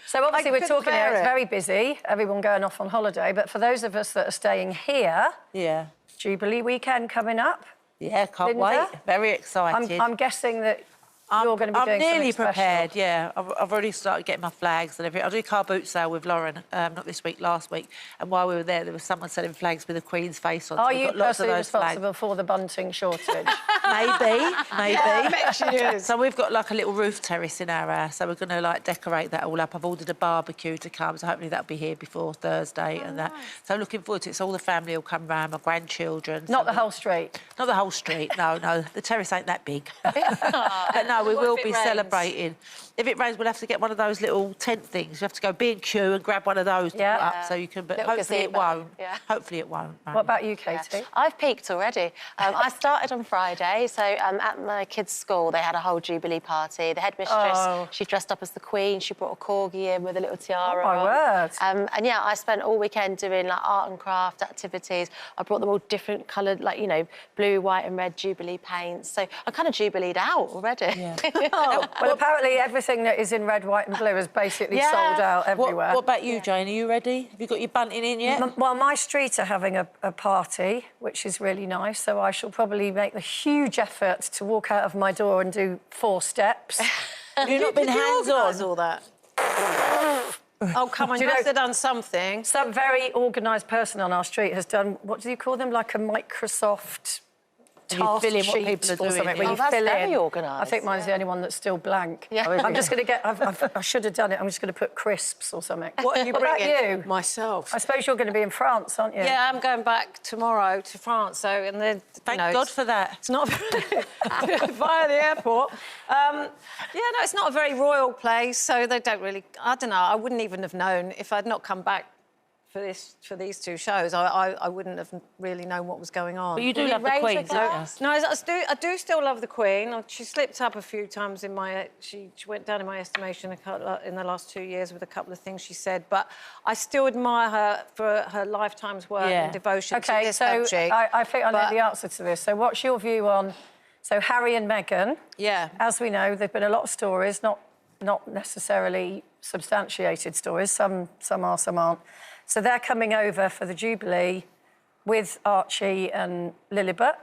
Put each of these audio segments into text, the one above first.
So obviously we're talking here, it's very busy, everyone going off on holiday, but for those of us that are staying here, Jubilee weekend coming up. Yeah, can't Linda? wait. Very excited. I'm guessing that you're going to be doing something I'm nearly special. prepared, yeah. I've already started getting my flags and everything. I did a car boot sale with Lauren, not this week, last week, and while we were there was someone selling flags with the Queen's face on. Are so you got lots of personally those responsible for the bunting shortage? Maybe. I bet she is. So we've got like a little roof terrace in our house, so we're going to like decorate that all up. I've ordered a barbecue to come, so hopefully that'll be here before Thursday and that. Nice. So I'm looking forward to it. So all the family will come round, my grandchildren. Not the whole street? Not the whole street, no. The terrace ain't that big. But no, we will be celebrating. If it rains, we'll have to get one of those little tent things. You have to go B&Q and grab one of those to put up so you can... But little hopefully gazebo. it won't. Yeah. Hopefully it won't. What about you, Katie? I've peaked already. I started on Friday, so at my kids' school, they had a whole Jubilee party. The headmistress, she dressed up as the Queen. She brought a corgi in with a little tiara Oh, my word. And, yeah, I spent all weekend doing, like, art and craft activities. I brought them all different coloured, like, you know, blue, white and red Jubilee paints. So I kind of Jubileed out already. Yeah. Well, apparently everything that is in red, white and blue is basically sold out everywhere. What about you, Jane? Are you ready? Have you got your bunting in yet? Well, my street are having a party, which is really nice, so I shall probably make the huge effort to walk out of my door and do 4 steps. Have you not been hands-on? all that? Oh, come on, you must have done something. Some very organised person on our street has done, what do you call them, like a Microsoft task fill in what sheet people are or doing, something, yeah. where you that's fill very in. organised, I think mine's the only one that's still blank. Yeah. I'm just going to get... I should have done it. I'm just going to put crisps or something. What are you about bringing? you? Myself. I suppose you're going to be in France, aren't you? Yeah, I'm going back tomorrow to France, so... and then, Thank God for that. It's not via the airport. Yeah, no, it's not a very royal place, so they don't really... I don't know, I wouldn't even have known if I'd not come back for these 2 shows. I wouldn't have really known what was going on. But you do love the Queen, don't you? No, I do still love the Queen. She slipped up a few times in my... She went down in my estimation in the last 2 years with a couple of things she said, but I still admire her for her lifetime's work and devotion to this country. I think I know the answer to this. So what's your view on... So Harry and Meghan, as we know, there've been a lot of stories, not necessarily substantiated stories. Some are, some aren't. So they're coming over for the Jubilee with Archie and Lilibet,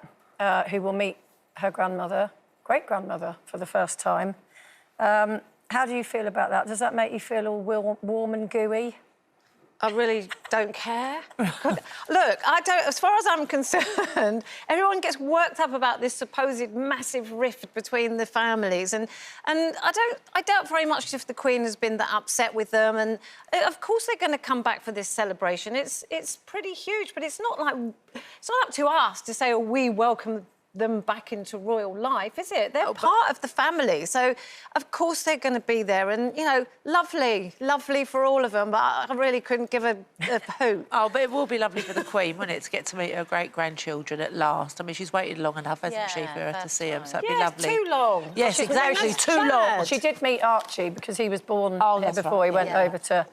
who will meet her grandmother, great-grandmother, for the first time. How do you feel about that? Does that make you feel all warm and gooey? I really don't care. Look, as far as I'm concerned, everyone gets worked up about this supposed massive rift between the families, and I doubt very much if the Queen has been that upset with them. And of course they're going to come back for this celebration. It's pretty huge, but it's not up to us to say, oh, we welcome them back into royal life, is it? They're part of the family, so of course they're going to be there, and you know, lovely for all of them. But I really couldn't give a hoot. Oh, but it will be lovely for the Queen, wouldn't it, to get to meet her great-grandchildren at last? I mean, she's waited long enough, hasn't she, for her to see them? So it'd be lovely. Too long. Yes, exactly, too long. She did meet Archie because he was born here before he went over to...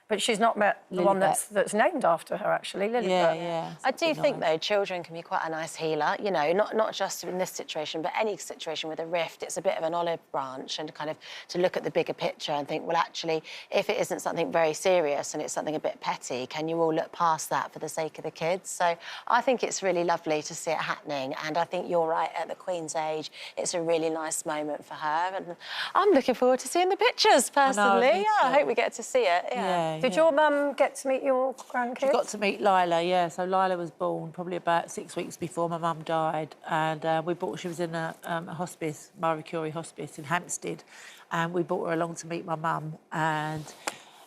But she's not met the one that's named after her, actually, Lilibet. Yeah. I do think, though, children can be quite a nice healer, you know, not just in this situation, but any situation with a rift. It's a bit of an olive branch, and kind of to look at the bigger picture and think, well, actually, if it isn't something very serious and it's something a bit petty, can you all look past that for the sake of the kids? So I think it's really lovely to see it happening, and I think you're right, at the Queen's age, it's a really nice moment for her, and I'm looking forward to seeing the pictures, personally. I hope we get to see it, Did your mum get to meet your grandkids? She got to meet Lila, yeah. So Lila was born probably about 6 weeks before my mum died, and she was in a hospice, Marie Curie Hospice in Hampstead, and we brought her along to meet my mum, and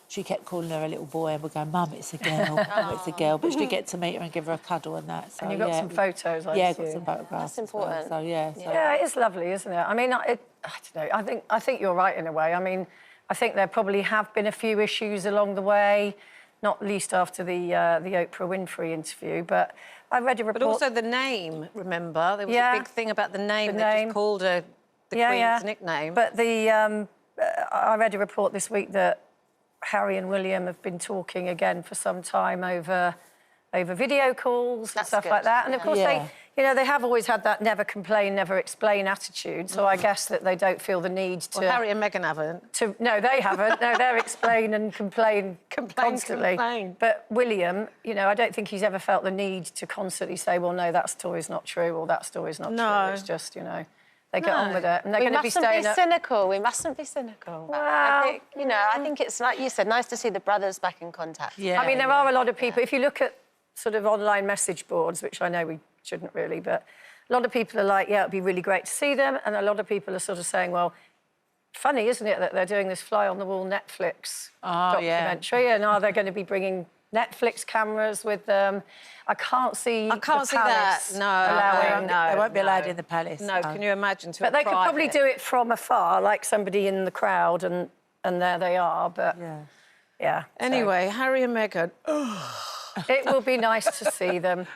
she kept calling her a little boy, and we're going, Mum, it's a girl, it's a girl. But she did get to meet her and give her a cuddle and that. So, and you got some photos, I assume. Yeah, got some photographs. That's important. Well, so, yeah, it is lovely, isn't it? I mean, I don't know. I think you're right in a way. I mean, I think there probably have been a few issues along the way, not least after the Oprah Winfrey interview, but I read a report... But also the name, remember? There was a big thing about the name. They just called her the Queen's nickname. But I read a report this week that Harry and William have been talking again for some time over video calls and stuff like that. And, of course, You know, they have always had that never complain, never explain attitude, so I guess that they don't feel the need to... Well, Harry and Meghan haven't. No, they haven't. No, they're explain and complain constantly. But William, you know, I don't think he's ever felt the need to constantly say, well, no, that story's not true, or that story's not true. It's just, you know... They get on with it, and they're going to be staying. We mustn't be cynical. We mustn't be cynical. Well, I think, you know, I think it's like you said, nice to see the brothers back in contact. Yeah. I mean, there are a lot of people. If you look at sort of online message boards, which I know we shouldn't really, but a lot of people are like, yeah, it'd be really great to see them, and a lot of people are sort of saying, well, funny, isn't it, that they're doing this fly-on-the-wall Netflix documentary, and are they going to be bringing Netflix cameras with them? I can't see that. No, they won't be allowed in the palace. No, can you imagine? But they could probably do it from afar, like somebody in the crowd, and there they are. But yeah. Anyway, Harry and Meghan. It will be nice to see them.